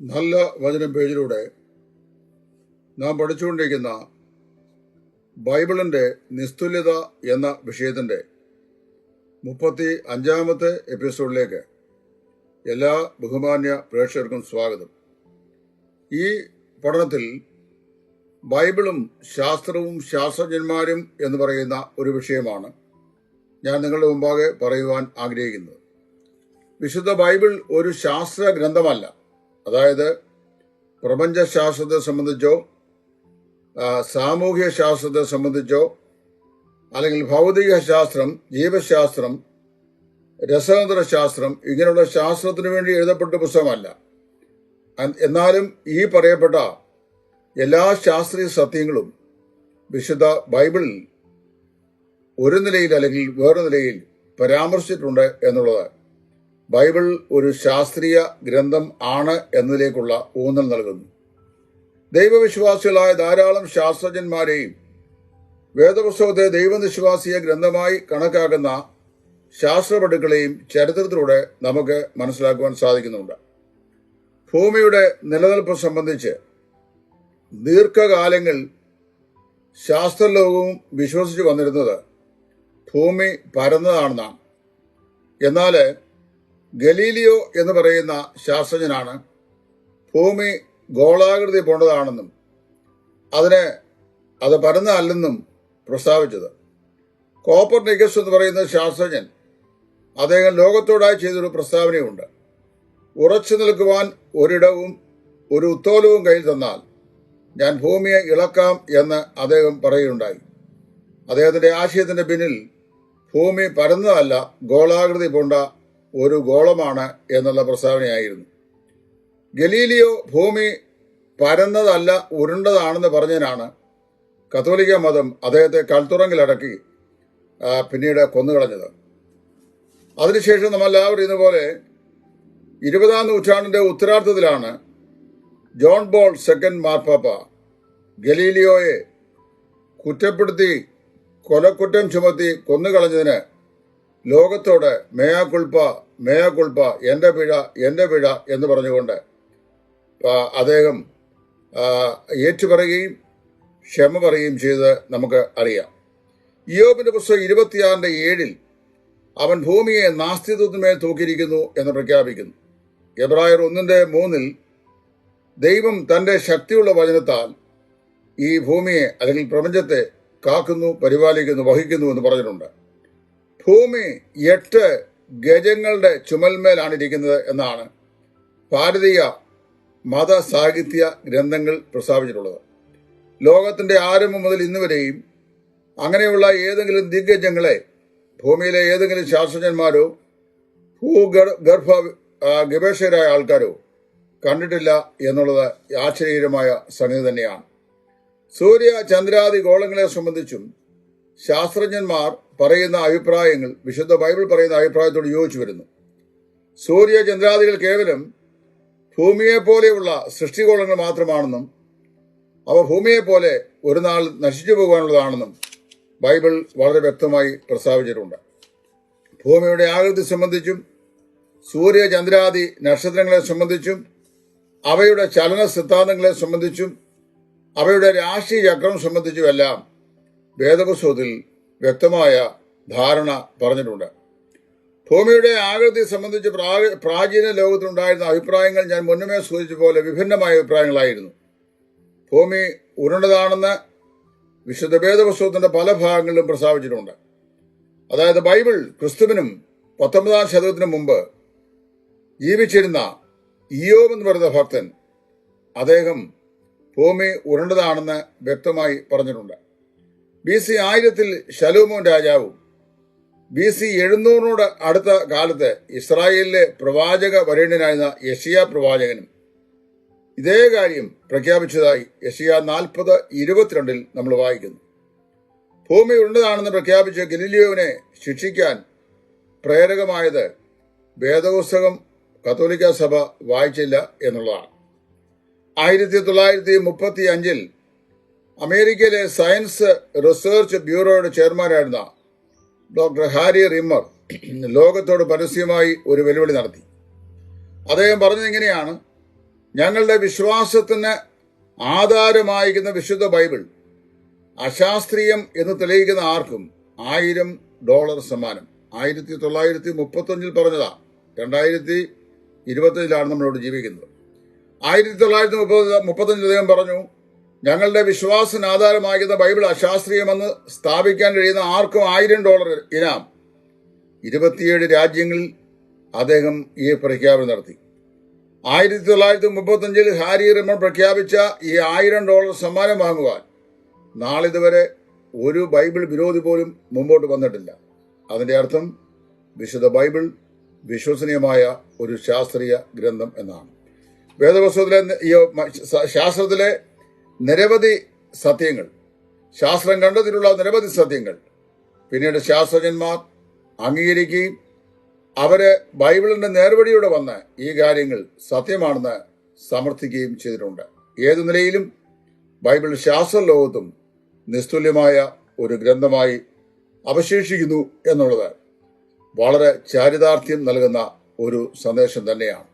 നല്ല വചനം പേജിലൂടെ നാം പഠിച്ചുകൊണ്ടിരിക്കുന്ന ബൈബിളിൻ്റെ നിസ്തുല്യത എന്ന വിഷയത്തിൻ്റെ 35-ാമത്തെ എപ്പിസോഡിലേക്ക് എല്ലാ ബഹുമാന്യ പ്രേക്ഷകർക്കും സ്വാഗതം. ഈ പഠനത്തിൽ ബൈബിളും ശാസ്ത്രവും ശാസ്ത്രജ്ഞന്മാരും എന്ന് പറയുന്ന ഒരു വിഷയമാണ് ഞാൻ നിങ്ങളുടെ മുമ്പാകെ പറയുവാൻ ആഗ്രഹിക്കുന്നത്. വിശുദ്ധ ബൈബിൾ ഒരു ശാസ്ത്ര ഗ്രന്ഥമല്ല. അതായത് പ്രപഞ്ചശാസ്ത്രത്തെ സംബന്ധിച്ചോ സാമൂഹ്യ ശാസ്ത്രത്തെ സംബന്ധിച്ചോ അല്ലെങ്കിൽ ഭൗതിക ശാസ്ത്രം, ജീവശാസ്ത്രം, രസതന്ത്ര ശാസ്ത്രം ഇങ്ങനെയുള്ള ശാസ്ത്രത്തിന് വേണ്ടി എഴുതപ്പെട്ട പുസ്തകമല്ല. എന്നാലും ഈ പറയപ്പെട്ട എല്ലാ ശാസ്ത്രീയ സത്യങ്ങളും വിശുദ്ധ ബൈബിളിൽ ഒരു നിലയിൽ അല്ലെങ്കിൽ വേറെ നിലയിൽ പരാമർശിച്ചിട്ടുണ്ട് എന്നുള്ളത് ബൈബിൾ ഒരു ശാസ്ത്രീയ ഗ്രന്ഥം ആണ് എന്നതിലേക്കുള്ള ഊന്നൽ നൽകുന്നു. ദൈവവിശ്വാസികളായ ധാരാളം ശാസ്ത്രജ്ഞന്മാരെയും വേദപുസ്തകത്തെ ദൈവനിശ്വാസിയ ഗ്രന്ഥമായി കണക്കാക്കുന്ന ശാസ്ത്രപടുക്കളെയും ചരിത്രത്തിലൂടെ നമുക്ക് മനസ്സിലാക്കുവാൻ സാധിക്കുന്നുണ്ട്. ഭൂമിയുടെ നിലനിൽപ്പ് സംബന്ധിച്ച് ദീർഘകാലങ്ങൾ ശാസ്ത്രലോകവും വിശ്വസിച്ചു വന്നിരുന്നത് ഭൂമി പരന്നതാണെന്നാണ്. എന്നാൽ ഗലീലിയോ എന്ന് പറയുന്ന ശാസ്ത്രജ്ഞനാണ് ഭൂമി ഗോളാകൃതി പോണ്ടതാണെന്നും അത് പരന്നതല്ലെന്നും പ്രസ്താവിച്ചത്. കോപ്പർനിക്കസ് എന്ന് പറയുന്ന ശാസ്ത്രജ്ഞൻ അദ്ദേഹം ലോകത്തോടായി ചെയ്തൊരു പ്രസ്താവനയുണ്ട്. ഉറച്ചു നിൽക്കുവാൻ ഒരിടവും ഒരു ഉത്തോലവും കയ്യിൽ തന്നാൽ ഞാൻ ഭൂമിയെ ഇളക്കാം എന്ന് അദ്ദേഹം പറയുകയുണ്ടായി. അദ്ദേഹത്തിന്റെ ആശയത്തിന്റെ പിന്നിൽ ഭൂമി പരന്നതല്ല, ഗോളാകൃതി പോണ്ട ഒരു ഗോളമാണ് എന്നുള്ള പ്രസ്താവനയായിരുന്നു. ഗലീലിയോ ഭൂമി പരന്നതല്ല ഉരുണ്ടതാണെന്ന് പറഞ്ഞതിനാണ് കത്തോലിക്ക മതം അദ്ദേഹത്തെ കൽത്തുറങ്കിലടക്കി പിന്നീട് കൊന്നുകളഞ്ഞത്. അതിനുശേഷം നമ്മളെല്ലാവരും ഇതുപോലെ 20-ാം നൂറ്റാണ്ടിന്റെ ഉത്തരാർദ്ധത്തിലാണ് ജോൺ പോൾ സെക്കൻഡ് മാർപ്പാപ്പ ഗലീലിയോയെ കുറ്റപ്പെടുത്തി കൊലക്കുറ്റം ചുമത്തി കൊന്നുകളഞ്ഞതിന് ലോകത്തോട് മേയാ കുൾപ്പ എൻ്റെ പിഴ എന്ന് പറഞ്ഞുകൊണ്ട് അദ്ദേഹം ഏറ്റുപറയുകയും ക്ഷമ പറയുകയും ചെയ്ത് നമുക്ക് അറിയാം. ഇയ്യോബിന്റെ പുസ്തകം 26:7 അവൻ ഭൂമിയെ നാസ്തിത്വത്തിന്മേൽ തൂക്കിയിരിക്കുന്നു എന്ന് പ്രഖ്യാപിക്കുന്നു. എബ്രായർ 1:3 ദൈവം തന്റെ ശക്തിയുള്ള വചനത്താൽ ഈ ഭൂമിയെ അല്ലെങ്കിൽ പ്രപഞ്ചത്തെ കാക്കുന്നു, പരിപാലിക്കുന്നു, വഹിക്കുന്നു എന്ന് പറഞ്ഞിട്ടുണ്ട്. ഭൂമി 8 ഗജങ്ങളുടെ ചുമൽമേലാണ് ഇരിക്കുന്നത് എന്നാണ് ഭാരതീയ മത സാഹിത്യ ഗ്രന്ഥങ്ങൾ പ്രസ്താവിച്ചിട്ടുള്ളത്. ലോകത്തിന്റെ ആരംഭം മുതൽ ഇന്നുവരെയും അങ്ങനെയുള്ള ഏതെങ്കിലും ദിഗ്ഗജങ്ങളെ ഭൂമിയിലെ ഏതെങ്കിലും ശാസ്ത്രജ്ഞന്മാരോ ഭൂഗർഭ ഗവേഷകരായ ആൾക്കാരോ കണ്ടിട്ടില്ല എന്നുള്ളത് ആശ്ചര്യകരമായ സംഗതി തന്നെയാണ്. സൂര്യ ചന്ദ്രാദി ഗോളങ്ങളെ സംബന്ധിച്ചും ശാസ്ത്രജ്ഞന്മാർ പറയുന്ന അഭിപ്രായങ്ങൾ വിശുദ്ധ ബൈബിൾ പറയുന്ന അഭിപ്രായത്തോട് യോജിച്ചു വരുന്നു. സൂര്യ ചന്ദ്രാദികൾ കേവലം ഭൂമിയെപ്പോലെയുള്ള സൃഷ്ടികോളങ്ങൾ മാത്രമാണെന്നും അവ ഭൂമിയെപ്പോലെ ഒരു നാൾ നശിച്ചു പോകാനുള്ളതാണെന്നും ബൈബിൾ വളരെ വ്യക്തമായി പ്രസ്താവിച്ചിട്ടുണ്ട്. ഭൂമിയുടെ ആകൃതി സംബന്ധിച്ചും സൂര്യ ചന്ദ്രാദി നക്ഷത്രങ്ങളെ സംബന്ധിച്ചും അവയുടെ ചലന സിദ്ധാന്തങ്ങളെ സംബന്ധിച്ചും അവയുടെ രാശി ചക്രം സംബന്ധിച്ചുമെല്ലാം വേദപുസ്തകത്തിൽ വ്യക്തമായ ധാരണ പറഞ്ഞിട്ടുണ്ട്. ഭൂമിയുടെ ആകൃതി സംബന്ധിച്ച് പ്രാചീന ലോകത്തിലുണ്ടായിരുന്ന അഭിപ്രായങ്ങൾ ഞാൻ മുന്നമേ സൂചിച്ച പോലെ വിഭിന്നമായ അഭിപ്രായങ്ങളായിരുന്നു. ഭൂമി ഉരുണ്ടതാണെന്ന് വിശുദ്ധ വേദപുസ്തകത്തിന്റെ പല ഭാഗങ്ങളിലും പ്രസ്താവിച്ചിട്ടുണ്ട്. അതായത് ബൈബിൾ ക്രിസ്തുവിനും 19-ാം ശതകത്തിനു മുമ്പ് ജീവിച്ചിരുന്ന ഇയ്യോബ് എന്ന് പറയുന്ന ഭക്തൻ അദ്ദേഹം ഭൂമി ഉരുണ്ടതാണെന്ന് വ്യക്തമായി പറഞ്ഞിട്ടുണ്ട്. BC 1000 ശലോമോൻ രാജാവും BC 700 അടുത്ത കാലത്ത് ഇസ്രായേലിലെ പ്രവാചക വരേണ്യനായിരുന്ന യെശയ്യാ പ്രവാചകനും ഇതേ കാര്യം പ്രഖ്യാപിച്ചതായി യെശയ്യാ 40:22 നമ്മൾ വായിക്കുന്നു. ഭൂമി ഉരുണ്ടതാണെന്ന് പ്രഖ്യാപിച്ച ഗലീലിയോവിനെ ശിക്ഷിക്കാൻ പ്രേരകമായത് വേദപുസ്തകം കത്തോലിക്ക സഭ വായിച്ചില്ല എന്നുള്ളതാണ്. 1935 അമേരിക്കയിലെ സയൻസ് റിസർച്ച് ബ്യൂറോയുടെ ചെയർമാനായിരുന്ന ഡോക്ടർ ഹാരി റിമ്മർ ലോകത്തോട് പരസ്യമായി ഒരു വെല്ലുവിളി നടത്തി. അദ്ദേഹം പറഞ്ഞത് ഇങ്ങനെയാണ്: ഞങ്ങളുടെ വിശ്വാസത്തിന് ആധാരമായിരിക്കുന്ന വിശുദ്ധ ബൈബിൾ അശാസ്ത്രീയം എന്ന് തെളിയിക്കുന്ന ആർക്കും $1000 സമ്മാനം. 1935 പറഞ്ഞതാ. 2025 നമ്മളോട് ജീവിക്കുന്നത്. 1935 അദ്ദേഹം പറഞ്ഞു, ഞങ്ങളുടെ വിശ്വാസത്തിന് ആധാരമാകുന്ന ബൈബിൾ അശാസ്ത്രീയമെന്ന് സ്ഥാപിക്കാൻ കഴിയുന്ന ആർക്കും $1000 ഇനാം. 27 രാജ്യങ്ങളിൽ അദ്ദേഹം ഈ പ്രഖ്യാപനം നടത്തി. 1935 ഹാരി റിമ്മർ പ്രഖ്യാപിച്ച ഈ $1000 സമ്മാനം വാങ്ങുവാൻ നാളിതുവരെ ഒരു ബൈബിൾ വിരോധി പോലും മുമ്പോട്ട് വന്നിട്ടില്ല. അതിന്റെ അർത്ഥം വിശുദ്ധ ബൈബിൾ വിശ്വസനീയമായ ഒരു ശാസ്ത്രീയ ഗ്രന്ഥം എന്നാണ്. വേദപുസ്തകത്തിലെ ശാസ്ത്രത്തിലെ നിരവധി സത്യങ്ങൾ, ശാസ്ത്രം കണ്ടെത്തിയിട്ടുള്ള നിരവധി സത്യങ്ങൾ പിന്നീട് ശാസ്ത്രജ്ഞന്മാർ അംഗീകരിക്കുകയും അവര് ബൈബിളിന്റെ നേർവഴിയോടെ വന്ന് ഈ കാര്യങ്ങൾ സത്യമാണെന്ന് സമർത്ഥിക്കുകയും ചെയ്തിട്ടുണ്ട്. ഏതു നിലയിലും ബൈബിൾ ശാസ്ത്രലോകത്തും നിസ്തുല്യമായ ഒരു ഗ്രന്ഥമായി അവശേഷിക്കുന്നു എന്നുള്ളത് വളരെ ചാരിതാർത്ഥ്യം നൽകുന്ന ഒരു സന്ദേശം തന്നെയാണ്.